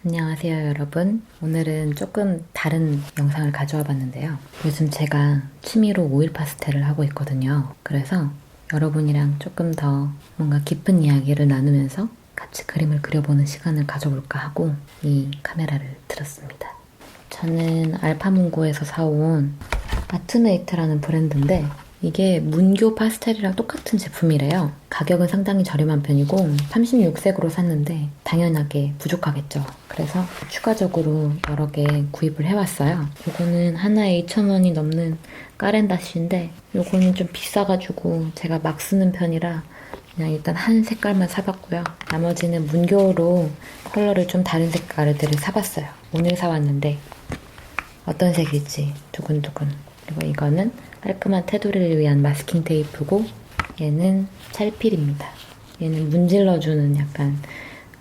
안녕하세요 여러분. 오늘은 조금 다른 영상을 가져와 봤는데요. 요즘 제가 취미로 오일 파스텔을 하고 있거든요. 그래서 여러분이랑 조금 더 뭔가 깊은 이야기를 나누면서 같이 그림을 그려보는 시간을 가져볼까 하고 이 카메라를 들었습니다. 저는 알파문고에서 사온 아트메이트라는 브랜드인데 이게 문교 파스텔이랑 똑같은 제품이래요. 가격은 상당히 저렴한 편이고 36색으로 샀는데 당연하게 부족하겠죠. 그래서 추가적으로 여러 개 구입을 해왔어요. 이거는 하나에 2,000원이 넘는 까렌다시인데 이거는 좀 비싸가지고 제가 막 쓰는 편이라 그냥 일단 한 색깔만 사봤고요. 나머지는 문교로 컬러를 좀 다른 색깔들을 사봤어요. 오늘 사왔는데 어떤 색일지 두근두근. 그리고 이거는 깔끔한 테두리를 위한 마스킹 테이프고 얘는 찰필입니다. 얘는 문질러주는 약간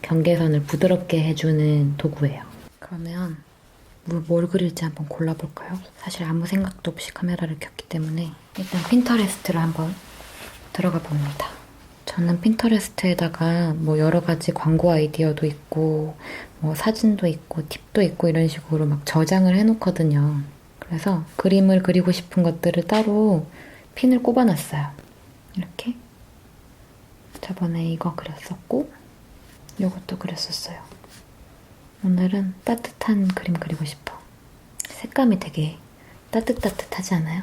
경계선을 부드럽게 해주는 도구예요. 그러면 뭘 그릴지 한번 골라볼까요? 사실 아무 생각도 없이 카메라를 켰기 때문에 일단 핀터레스트를 한번 들어가 봅니다. 저는 핀터레스트에다가 뭐 여러 가지 광고 아이디어도 있고 뭐 사진도 있고 팁도 있고 이런 식으로 막 저장을 해놓거든요. 그래서 그림을 그리고 싶은 것들을 따로 핀을 꼽아놨어요. 이렇게. 저번에 이거 그렸었고 이것도 그렸었어요. 오늘은 따뜻한 그림 그리고 싶어. 색감이 되게 따뜻따뜻하지 않아요?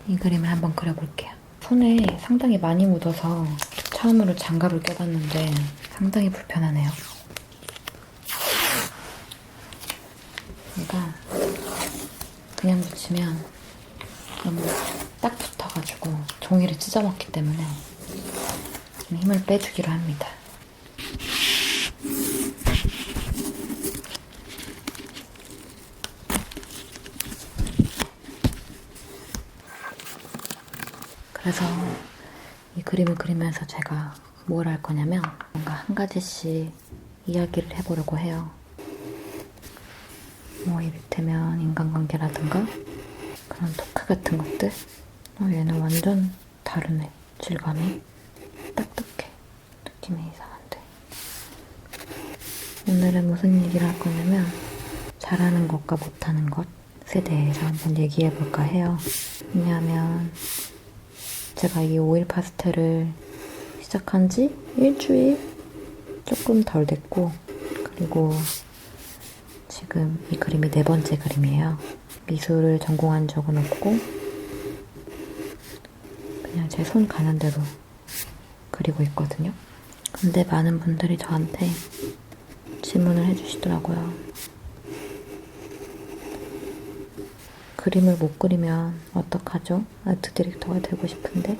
이 그림을 한번 그려볼게요. 손에 상당히 많이 묻어서 처음으로 장갑을 껴봤는데 상당히 불편하네요. 얘가 그냥 붙이면 너무 딱 붙어가지고 종이를 찢어먹기 때문에 좀 힘을 빼주기로 합니다. 그래서 이 그림을 그리면서 제가 뭘 할 거냐면 뭔가 한 가지씩 이야기를 해보려고 해요. 뭐 이를테면 인간관계라든가 그런 토크 같은 것들. 얘는 완전 다르네. 질감이 딱딱해. 느낌이 이상한데. 오늘은 무슨 얘기를 할 거냐면 잘하는 것과 못하는 것에 대해서 한번 얘기해볼까 해요. 왜냐하면 제가 이 오일 파스텔을 시작한 지 일주일 조금 덜 됐고 그리고 지금 이 그림이 4번째 그림이에요. 미술을 전공한 적은 없고 그냥 제 손 가는 대로 그리고 있거든요. 근데 많은 분들이 저한테 질문을 해주시더라고요. 그림을 못 그리면 어떡하죠? 아트 디렉터가 되고 싶은데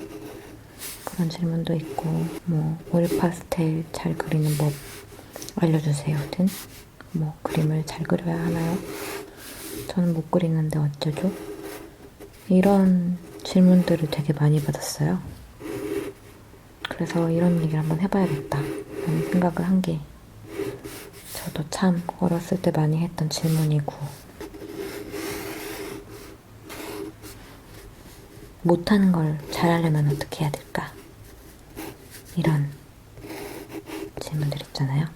그런 질문도 있고 뭐 오일 파스텔 잘 그리는 법 알려주세요 등 뭐 그림을 잘 그려야 하나요? 저는 못 그리는데 어쩌죠? 이런 질문들을 되게 많이 받았어요. 그래서 이런 얘기를 한번 해봐야겠다 라는 생각을 한 게 저도 참 어렸을 때 많이 했던 질문이고 못하는 걸 잘하려면 어떻게 해야 될까? 이런 질문들 있잖아요.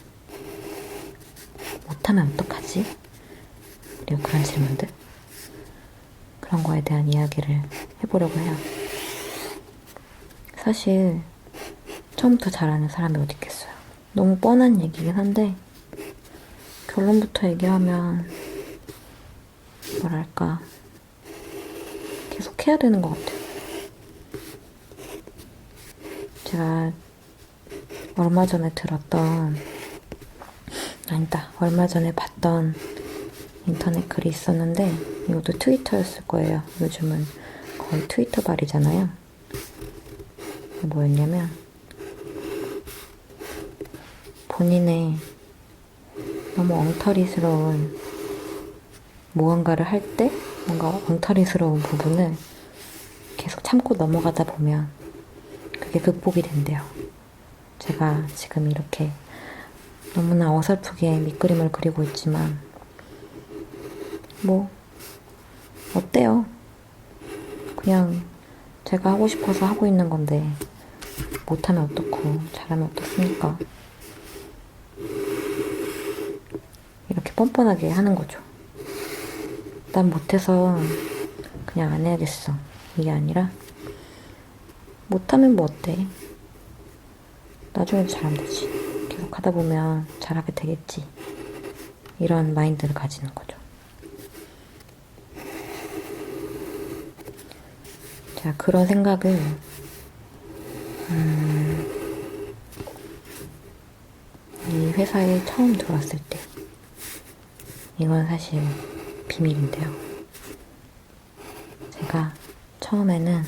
못하면 어떡하지? 그리고 그런 질문들. 그런 거에 대한 이야기를 해보려고 해요. 사실 처음부터 잘하는 사람이 어디 있겠어요. 너무 뻔한 얘기긴 한데 결론부터 얘기하면 뭐랄까 계속 해야 되는 것 같아요. 제가 얼마 전에 얼마 전에 봤던 인터넷 글이 있었는데 이것도 트위터였을 거예요. 요즘은 거의 트위터 발이잖아요. 뭐였냐면 본인의 너무 엉터리스러운 무언가를 할 때 뭔가 엉터리스러운 부분을 계속 참고 넘어가다 보면 그게 극복이 된대요. 제가 지금 이렇게 너무나 어설프게 밑그림을 그리고 있지만 뭐 어때요? 그냥 제가 하고 싶어서 하고 있는 건데 못하면 어떻고 잘하면 어떻습니까? 뻔뻔하게 하는 거죠. 난 못해서 그냥 안 해야겠어. 이게 아니라 못하면 뭐 어때? 나중에도 잘하면 되지. 계속 하다 보면 잘하게 되겠지. 이런 마인드를 가지는 거죠. 제가 그런 생각을 이 회사에 처음 들어왔을 때, 이건 사실 비밀인데요. 제가 처음에는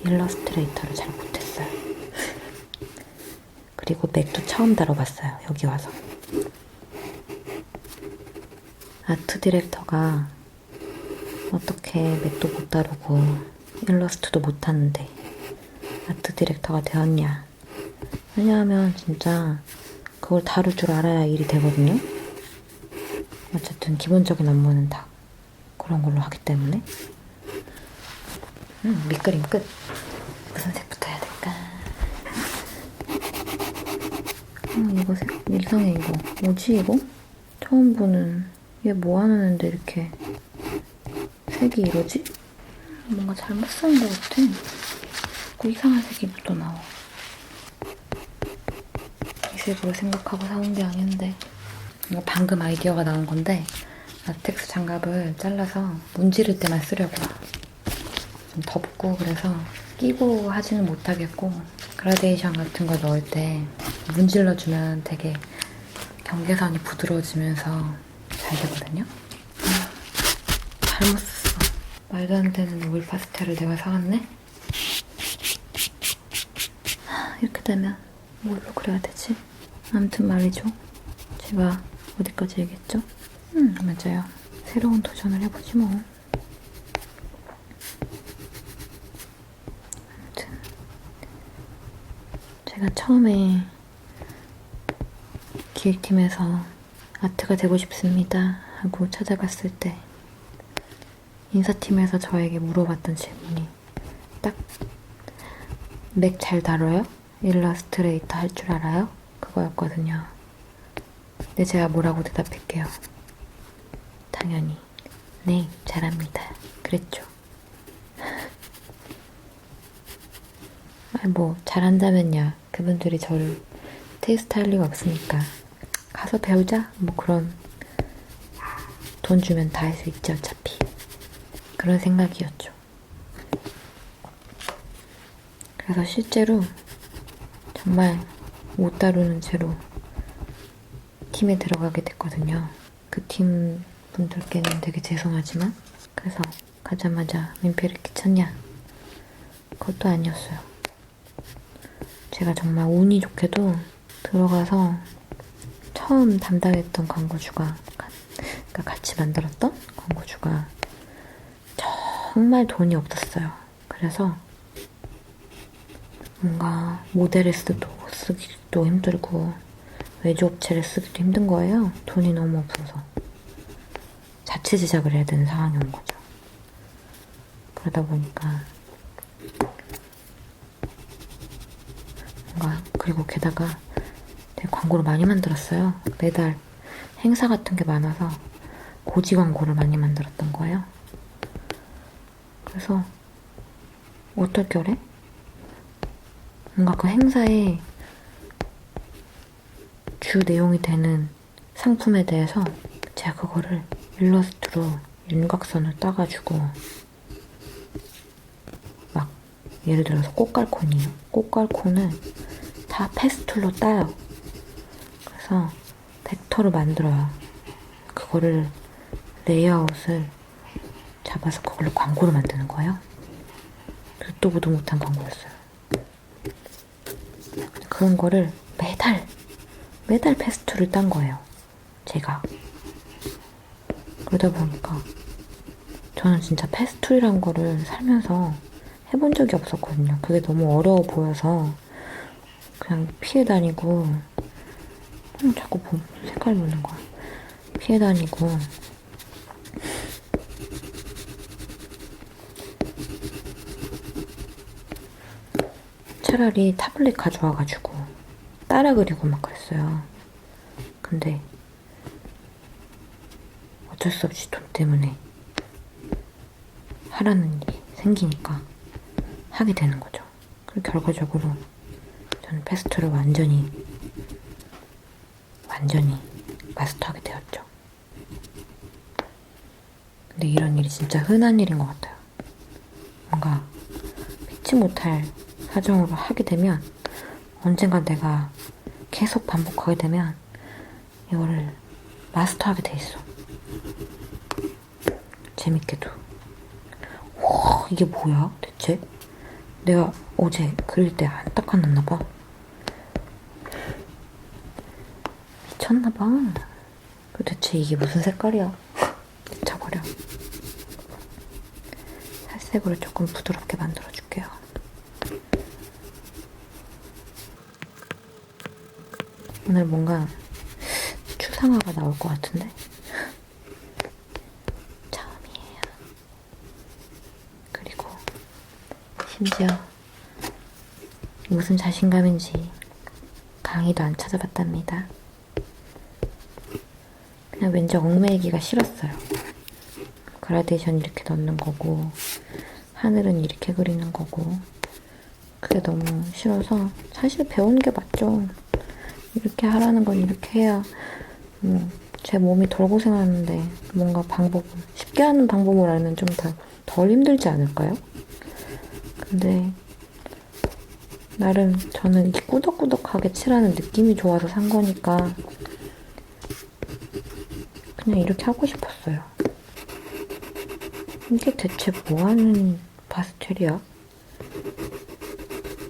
일러스트레이터를 잘 못했어요. 그리고 맥도 처음 다뤄봤어요. 여기 와서. 아트 디렉터가 어떻게 맥도 못 다루고 일러스트도 못하는데 아트 디렉터가 되었냐. 왜냐하면 진짜 그걸 다룰 줄 알아야 일이 되거든요. 어쨌든 기본적인 업무는 다 그런 걸로 하기 때문에. 밑그림 끝. 무슨 색부터 해야 될까? 이거 색 이상해. 이거 뭐지 이거? 처음 보는. 얘 뭐 하는 애인데 이렇게 색이 이러지? 뭔가 잘못 쓴 것 같아. 자꾸 이상한 색이 또 나와. 이 색으로 생각하고 사온 게 아닌데. 이거 방금 아이디어가 나온 건데 라텍스 장갑을 잘라서 문지를 때만 쓰려고. 좀 덥고 그래서 끼고 하지는 못하겠고 그라데이션 같은 거 넣을 때 문질러주면 되게 경계선이 부드러워지면서 잘 되거든요. 잘못 썼어. 말도 안 되는 오일 파스텔을 내가 사왔네? 이렇게 되면 뭘로 그려야 되지? 아무튼 말이죠. 제가 어디까지 얘기했죠? 맞아요. 새로운 도전을 해보지 뭐. 아무튼 제가 처음에 기획팀에서 아트가 되고 싶습니다 하고 찾아갔을 때 인사팀에서 저에게 물어봤던 질문이 딱 맥 잘 다뤄요? 일러스트레이터 할 줄 알아요? 그거였거든요. 근데 제가 뭐라고 대답할게요? 당연히 네, 잘합니다. 그랬죠. 뭐 잘한다면야 그분들이 저를 테스트할 리가 없으니까 가서 배우자? 뭐 그런, 돈 주면 다 할 수 있지 어차피. 그런 생각이었죠. 그래서 실제로 정말 못 다루는 채로 팀에 들어가게 됐거든요. 그 팀 분들께는 되게 죄송하지만 그래서 가자마자 민폐를 끼쳤냐? 그것도 아니었어요. 제가 정말 운이 좋게도 들어가서 처음 담당했던 광고주가, 그러니까 같이 만들었던 광고주가 정말 돈이 없었어요. 그래서 뭔가 모델을 쓰기도 힘들고 외주업체를 쓰기도 힘든 거예요. 돈이 너무 없어서. 자체 제작을 해야 되는 상황이 온 거죠. 그러다 보니까 뭔가, 그리고 게다가 되게 광고를 많이 만들었어요. 매달 행사 같은 게 많아서 고지 광고를 많이 만들었던 거예요. 그래서 어떨 겨울에 뭔가 그 행사에 주 내용이 되는 상품에 대해서 제가 그거를 일러스트로 윤곽선을 따가지고 막 예를 들어서 꽃갈콘이에요. 꽃갈콘을 다 패스툴로 따요. 그래서 벡터로 만들어요. 그거를 레이아웃을 잡아서 그걸로 광고를 만드는 거예요. 듣도 보도 못한 광고였어요. 그런 거를 매달 패스툴을 딴 거예요. 제가. 그러다 보니까 저는 진짜 패스툴이란 거를 살면서 해본 적이 없었거든요. 그게 너무 어려워 보여서 그냥 피해 다니고, 자꾸 색깔 묻는 거야. 피해 다니고, 차라리 타블렛 가져와가지고 따라 그리고 막 그랬어요. 근데 어쩔 수 없이 돈 때문에 하라는 일이 생기니까 하게 되는 거죠. 그리고 결과적으로 저는 패스트를 완전히 마스터하게 되었죠. 근데 이런 일이 진짜 흔한 일인 것 같아요. 뭔가 피치 못할 사정으로 하게 되면 언젠가 내가 계속 반복하게 되면 이거를 마스터하게 돼 있어. 재밌게도. 와, 이게 뭐야 대체? 내가 어제 그릴 때 안 닦아놨나봐. 미쳤나봐. 도대체 이게 무슨 색깔이야? 미쳐버려. 살색으로 조금 부드럽게 만들어줄게요. 오늘 뭔가 추상화가 나올 것 같은데? 처음이에요. 그리고 심지어 무슨 자신감인지 강의도 안 찾아봤답니다. 그냥 왠지 얽매이기가 싫었어요. 그라데이션 이렇게 넣는 거고 하늘은 이렇게 그리는 거고 그게 너무 싫어서 사실 배우는 게 맞죠. 이렇게 하라는 건 이렇게 해야 제 몸이 덜 고생하는데 뭔가 쉽게 하는 방법을 알면 좀 덜 힘들지 않을까요? 근데 나름 저는 이 꾸덕꾸덕하게 칠하는 느낌이 좋아서 산 거니까 그냥 이렇게 하고 싶었어요. 이게 대체 뭐하는 파스텔이야?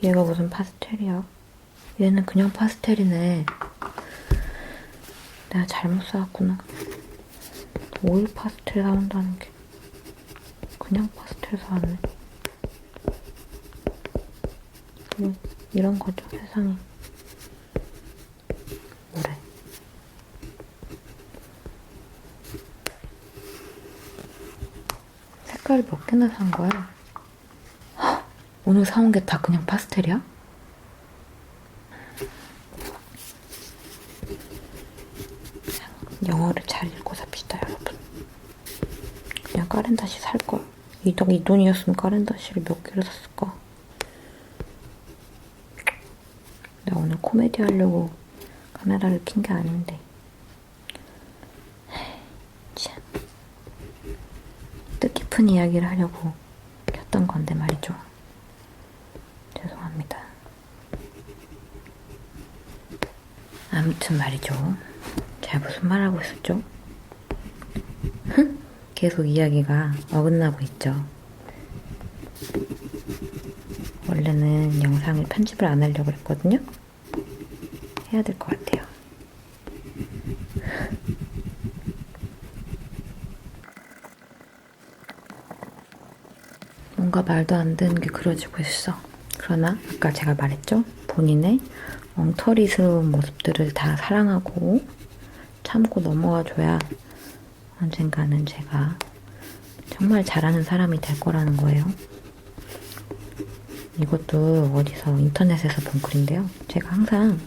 얘가 무슨 파스텔이야? 얘는 그냥 파스텔이네. 내가 잘못 사왔구나. 오일 파스텔 사온다는 게 그냥 파스텔 사왔네. 이런 거죠, 세상에. 뭐래. 색깔이 몇 개나 산 거야? 헉, 오늘 사온 게 다 그냥 파스텔이야? 영어를 잘 읽고 삽시다, 여러분. 그냥 까렌다시 살걸. 이 돈이었으면 까렌다시를 몇 개를 샀을까? 내가 오늘 코미디 하려고 카메라를 킨 게 아닌데. 참. 뜻깊은 이야기를 하려고 켰던 건데 말이죠. 죄송합니다. 아무튼 말이죠. 제가 무슨 말 하고 있었죠? 계속 이야기가 어긋나고 있죠. 원래는 영상을 편집을 안 하려고 했거든요. 해야 될 것 같아요. 뭔가 말도 안 되는 게 그려지고 있어. 그러나 아까 제가 말했죠? 본인의 엉터리스러운 모습들을 다 사랑하고 참고 넘어가줘야 언젠가는 제가 정말 잘하는 사람이 될 거라는 거예요. 이것도 어디서 인터넷에서 본 글인데요. 제가 항상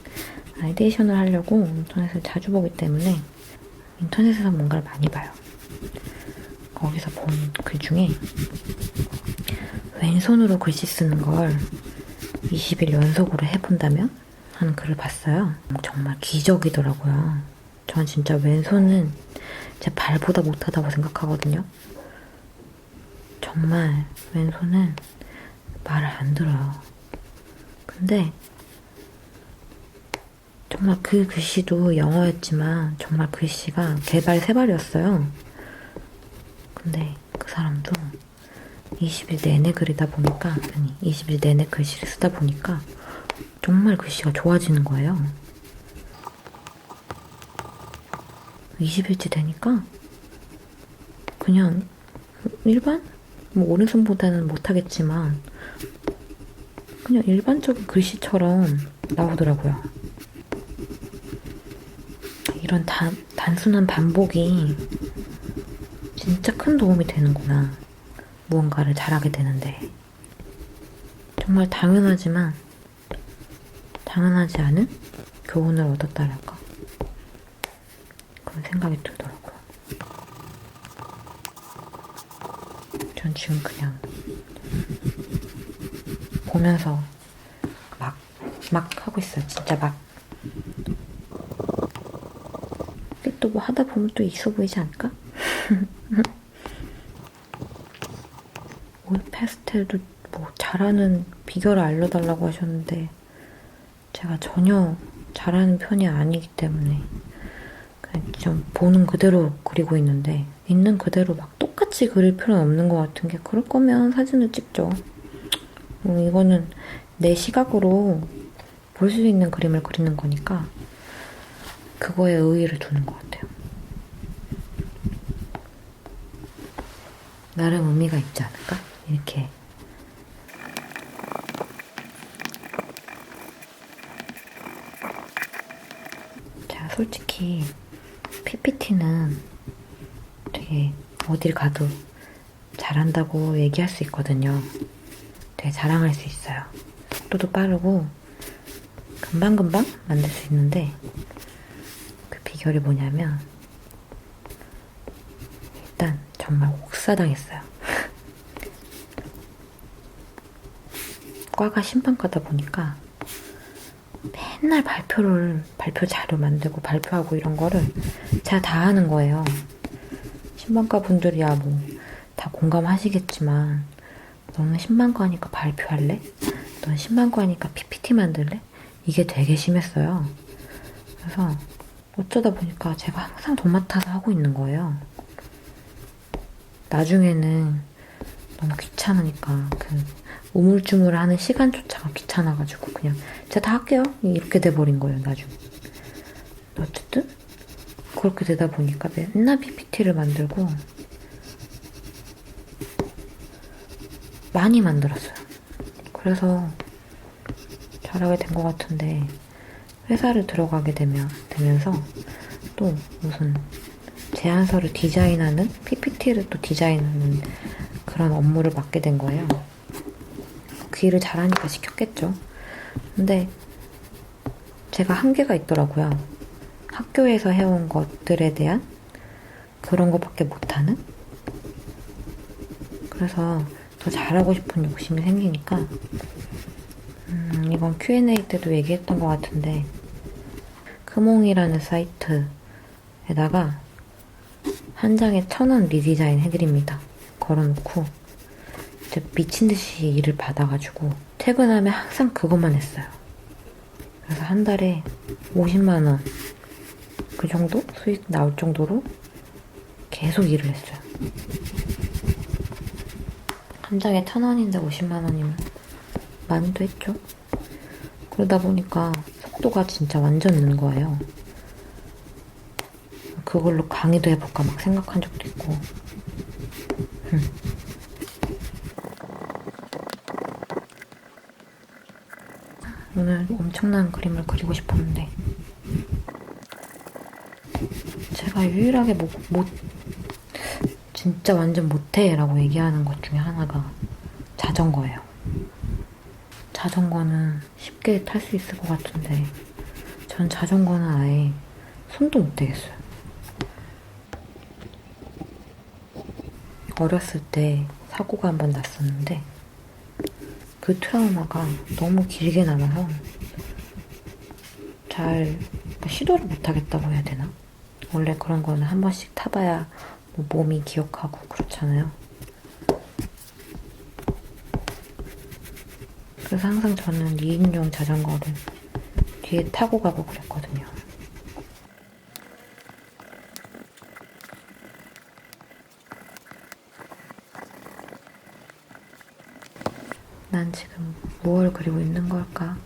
아이데이션을 하려고 인터넷을 자주 보기 때문에 인터넷에서 뭔가를 많이 봐요. 거기서 본 글 중에 왼손으로 글씨 쓰는 걸 20일 연속으로 해본다면? 하는 글을 봤어요. 정말 기적이더라고요. 전 진짜 왼손은 제 발보다 못하다고 생각하거든요. 정말 왼손은 말을 안 들어요. 근데 정말 그 글씨도 영어였지만 정말 글씨가 개발 세발이었어요. 근데 그 사람도 20일 내내 그리다 보니까 20일 내내 글씨를 쓰다 보니까 정말 글씨가 좋아지는 거예요. 20일째 되니까 그냥 일반? 오른손보다는 못하겠지만 그냥 일반적인 글씨처럼 나오더라고요. 이런 단순한 반복이 진짜 큰 도움이 되는구나. 무언가를 잘하게 되는데. 정말 당연하지만 당연하지 않은 교훈을 얻었다랄까. 그런 생각이 들더라고요. 저는 지금 그냥 보면서 막 하고 있어요. 진짜 막. 근데 또 뭐 하다 보면 또 있어 보이지 않을까? 오일 파스텔도 뭐 잘하는 비결을 알려달라고 하셨는데 제가 전혀 잘하는 편이 아니기 때문에 그냥 좀 보는 그대로 그리고 있는데 있는 그대로 막 똑같이 그릴 필요는 없는 것 같은 게 그럴 거면 사진을 찍죠. 이거는 내 시각으로 볼 수 있는 그림을 그리는 거니까 그거에 의의를 두는 것 같아요. 나름 의미가 있지 않을까? 이렇게 제가 솔직히 PPT는 되게 어딜 가도 잘한다고 얘기할 수 있거든요. 되게 자랑할 수 있어요. 속도도 빠르고 금방금방 만들 수 있는데 그 비결이 뭐냐면 일단 정말 옥사당했어요. 과가 신방과다 보니까 맨날 발표 자료 만들고 발표하고 이런 거를 제가 다 하는 거예요. 신방과 분들이야 뭐 다 공감하시겠지만 너는 신방과니까 발표할래? 넌 신방과니까 PPT 만들래? 이게 되게 심했어요. 그래서 어쩌다 보니까 제가 항상 도맡아서 하고 있는 거예요. 나중에는 너무 귀찮으니까 그 우물쭈물하는 시간조차가 귀찮아가지고 그냥 제가 다 할게요 이렇게 돼버린 거예요. 나중에 어쨌든 그렇게 되다 보니까 맨날 PPT를 만들고 많이 만들었어요. 그래서 잘하게 된 것 같은데 회사를 들어가게 되면서 또 무슨 제안서를 디자인하는 PPT를 또 디자인하는 그런 업무를 맡게 된 거예요. 그 일을 잘하니까 시켰겠죠. 근데 제가 한계가 있더라고요. 학교에서 해온 것들에 대한 그런 것밖에 못하는? 그래서 더 잘하고 싶은 욕심이 생기니까 이번 Q&A 때도 얘기했던 것 같은데 크몽이라는 사이트에다가 한 장에 1,000원 리디자인 해드립니다. 걸어놓고 이제 미친듯이 일을 받아가지고 퇴근하면 항상 그것만 했어요. 그래서 한 달에 50만원 그 정도 수익 나올 정도로 계속 일을 했어요. 한 장에 1,000원인데 50만원이면 많이도 했죠. 그러다 보니까 속도가 진짜 완전 는 거예요. 그걸로 강의도 해볼까 막 생각한 적도 있고. 오늘 엄청난 그림을 그리고 싶었는데 제가 유일하게 진짜 완전 못해 라고 얘기하는 것 중에 하나가 자전거예요. 자전거는 쉽게 탈 수 있을 것 같은데 전 자전거는 아예 손도 못 대겠어요. 어렸을 때 사고가 한 번 났었는데 그 트라우마가 너무 길게 남아서 잘 시도를 못 하겠다고 해야 되나? 원래 그런 거는 한 번씩 타봐야 뭐 몸이 기억하고 그렇잖아요. 그래서 항상 저는 2인용 자전거를 뒤에 타고 가고 그랬거든요. 난 지금 무엇을 그리고 있는 걸까?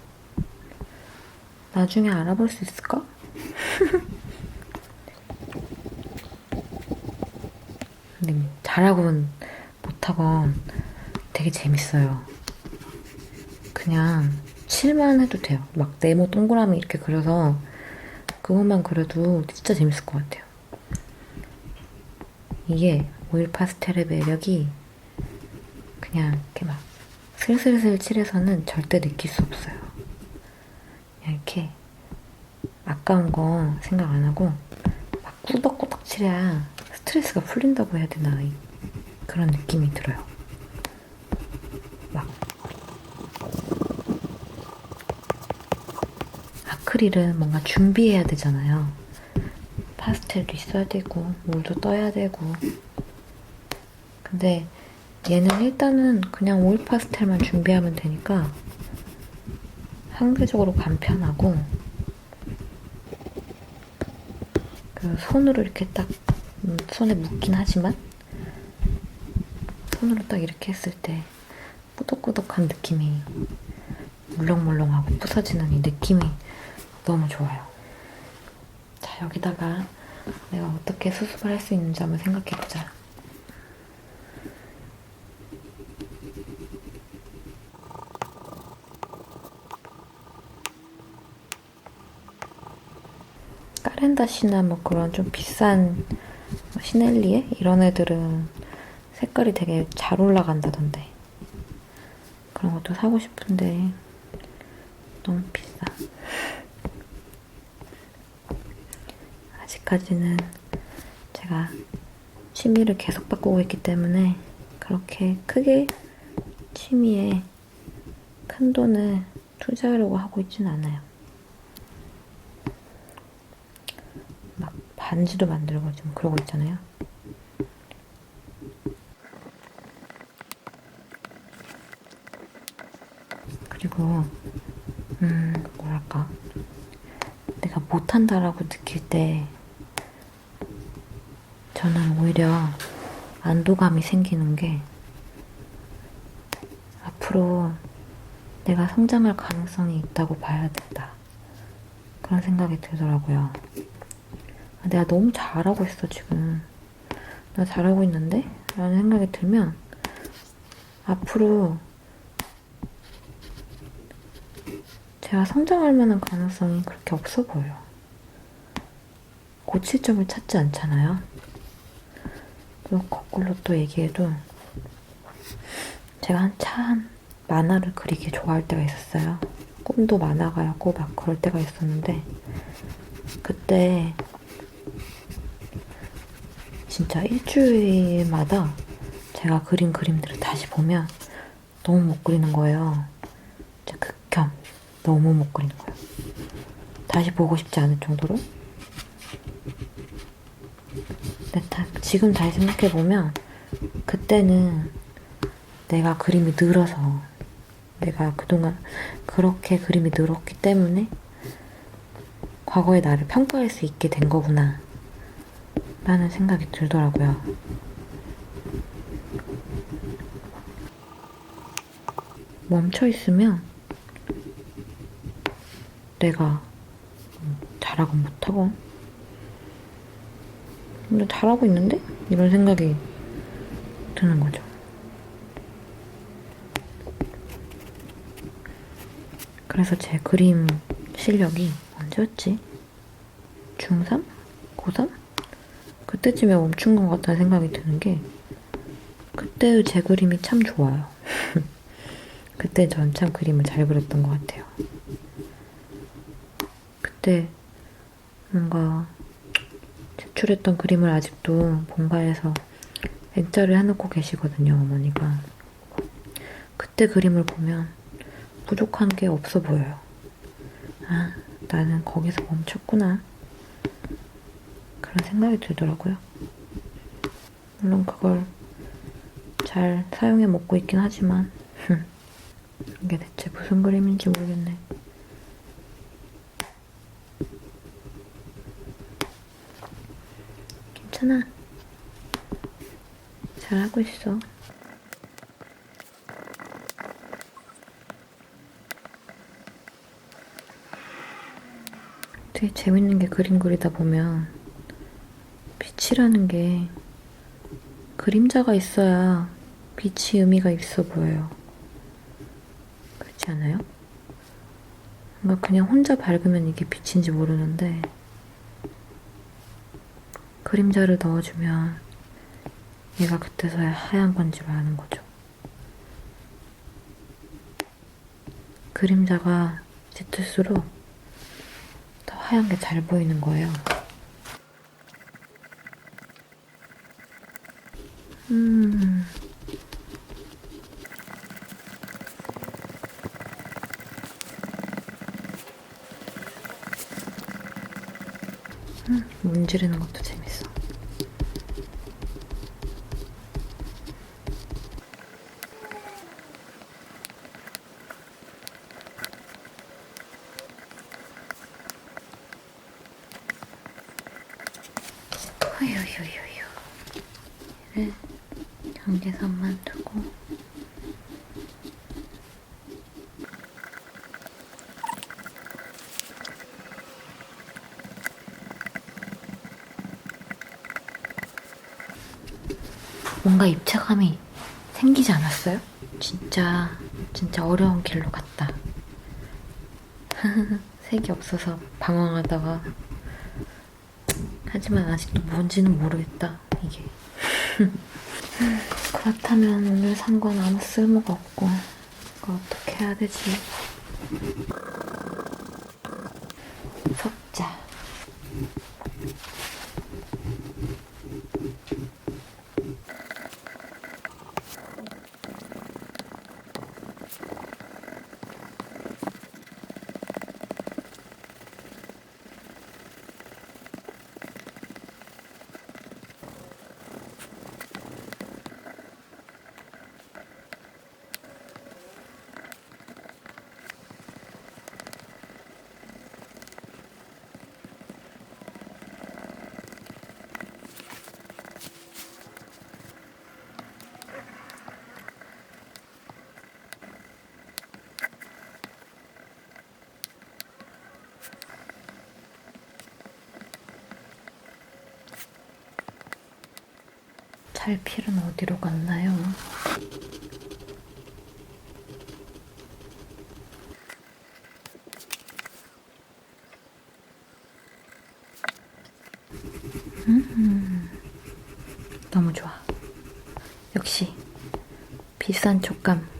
나중에 알아볼 수 있을까? 근데 잘하건 못하건 되게 재밌어요. 그냥 칠만 해도 돼요. 막 네모 동그라미 이렇게 그려서 그것만 그려도 진짜 재밌을 것 같아요. 이게 오일 파스텔의 매력이 그냥 이렇게 막 슬슬슬 칠해서는 절대 느낄 수 없어요. 그냥 이렇게 아까운 거 생각 안 하고 막 꾸덕꾸덕 칠해야 스트레스가 풀린다고 해야 되나 그런 느낌이 들어요. 아크릴은 뭔가 준비해야 되잖아요. 파스텔도 있어야 되고 물도 떠야 되고. 근데 얘는 일단은 그냥 오일 파스텔만 준비하면 되니까 상대적으로 간편하고, 그 손으로 이렇게 딱 손에 묻긴 하지만 손으로 딱 이렇게 했을 때 꾸덕꾸덕한 느낌이, 물렁물렁하고 부서지는 이 느낌이 너무 좋아요. 자, 여기다가 내가 어떻게 수습을 할 수 있는지 한번 생각해보자. 까렌다시나 뭐 그런 좀 비싼 시넬리에 이런 애들은 색깔이 되게 잘 올라간다던데, 그런 것도 사고 싶은데 너무 비싸. 아직까지는 제가 취미를 계속 바꾸고 있기 때문에 그렇게 크게 취미에 큰 돈을 투자하려고 하고 있진 않아요. 막 반지도 만들고 지금 그러고 있잖아요. 그리고 뭐랄까, 내가 못한다라고 느낄 때 저는 오히려 안도감이 생기는 게, 앞으로 내가 성장할 가능성이 있다고 봐야 된다, 그런 생각이 들더라고요. 내가 너무 잘하고 있어 지금, 나 잘하고 있는데? 라는 생각이 들면 앞으로 제가 성장할 만한 가능성이 그렇게 없어 보여요. 고칠 점을 찾지 않잖아요. 그리고 거꾸로 또 얘기해도, 제가 한참 만화를 그리기 좋아할 때가 있었어요. 꿈도 만화가였고 막 그럴 때가 있었는데, 그때 진짜 일주일마다 제가 그린 그림들을 다시 보면 너무 못 그리는 거예요. 진짜 극혐. 너무 못 그리는 거예요. 다시 보고 싶지 않을 정도로. 근데 지금 다시 생각해보면 그때는 내가 그림이 늘어서, 내가 그동안 그렇게 그림이 늘었기 때문에 과거의 나를 평가할 수 있게 된 거구나 라는 생각이 들더라고요. 멈춰있으면 내가 잘하건 못하건, 근데 잘하고 있는데? 이런 생각이 드는 거죠. 그래서 제 그림 실력이 언제였지? 중3? 고3? 그때쯤에 멈춘 것 같다는 생각이 드는 게, 그때의 제 그림이 참 좋아요. 그때 전 참 그림을 잘 그렸던 것 같아요. 그때 뭔가 제출했던 그림을 아직도 본가에서 액자를 해놓고 계시거든요, 어머니가. 그때 그림을 보면 부족한 게 없어 보여요. 아, 나는 거기서 멈췄구나, 그런 생각이 들더라고요. 물론 그걸 잘 사용해 먹고 있긴 하지만 이게 대체 무슨 그림인지 모르겠네. 괜찮아. 잘하고 있어. 되게 재밌는 게, 그림 그리다 보면 빛이라는 게 그림자가 있어야 빛이 의미가 있어 보여요. 그렇지 않아요? 뭔가 그냥 혼자 밝으면 이게 빛인지 모르는데, 그림자를 넣어주면 얘가 그때서야 하얀 건지를 아는 거죠. 그림자가 짙을수록 더 하얀 게 잘 보이는 거예요. 문지르는 것도 재밌어. 휴휴휴휴. 얘를 경계선만 두고 뭔가 입체감이 생기지 않았어요? 진짜 어려운 길로 갔다. 색이 없어서 방황하다가 하지만 아직도 뭔지는 모르겠다, 이게. 그렇다면 오늘 산 건 아무 쓸모가 없고 이거 어떻게 해야 되지? 섞자. 찰필은 어디로 갔나요? 너무 좋아. 역시 비싼 촉감.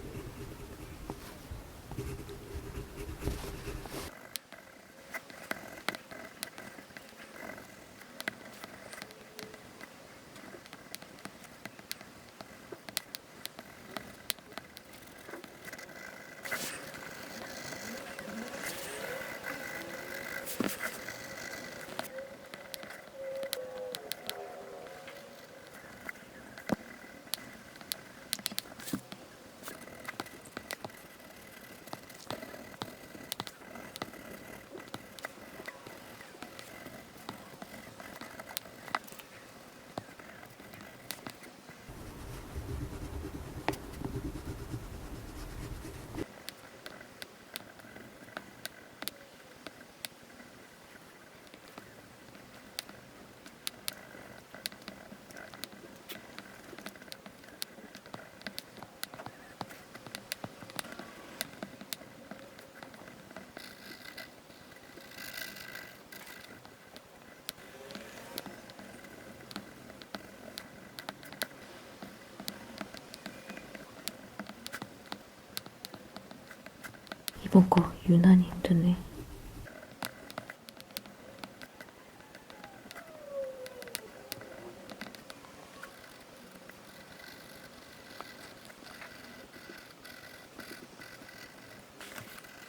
이번 거 유난히 힘드네.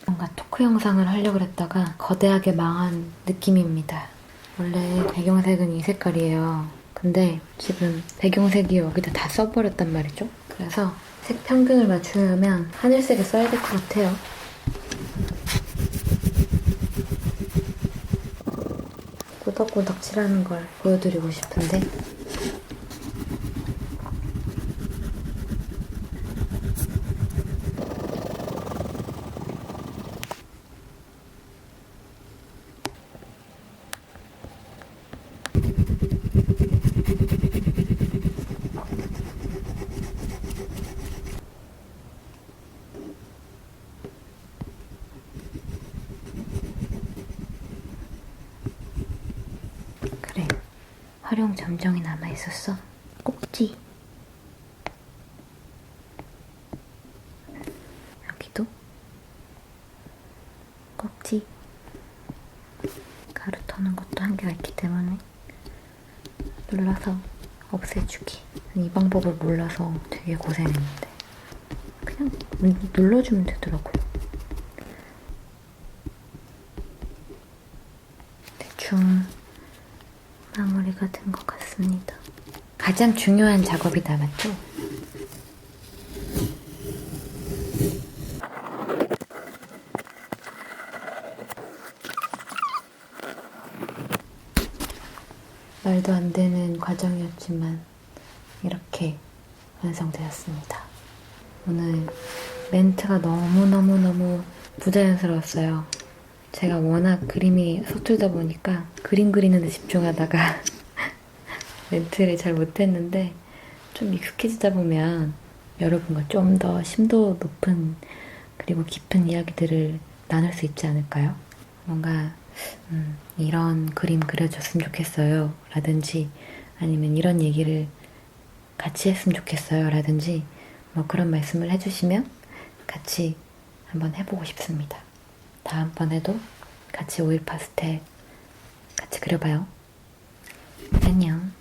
뭔가 토크 영상을 하려고 했다가 거대하게 망한 느낌입니다. 원래 배경색은 이 색깔이에요. 근데 지금 배경색이 여기다 다 써버렸단 말이죠. 그래서 색 평균을 맞추려면 하늘색을 써야 될 것 같아요. 꾸덕꾸덕 칠하는 걸 보여드리고 싶은데 그래, 활용 점정이 남아있었어. 꼭지. 여기도 꼭지. 가루 터는 것도 한계가 있기 때문에 눌러서 없애주기. 이 방법을 몰라서 되게 고생했는데 그냥 눌러주면 되더라고요. 대충 마무리가 된 것 같습니다. 가장 중요한 작업이다, 맞죠? 말도 안 되는 과정이었지만 이렇게 완성되었습니다. 오늘 멘트가 너무너무너무 부자연스러웠어요. 제가 워낙 그림이 서툴다 보니까 그림 그리는 데 집중하다가 멘트를 잘 못했는데 좀 익숙해지다 보면 여러분과 좀 더 심도 높은 그리고 깊은 이야기들을 나눌 수 있지 않을까요? 뭔가 이런 그림 그려줬으면 좋겠어요 라든지 아니면 이런 얘기를 같이 했으면 좋겠어요 라든지 뭐 그런 말씀을 해주시면 같이 한번 해보고 싶습니다. 다음번에도 같이 오일 파스텔 같이 그려봐요. 안녕.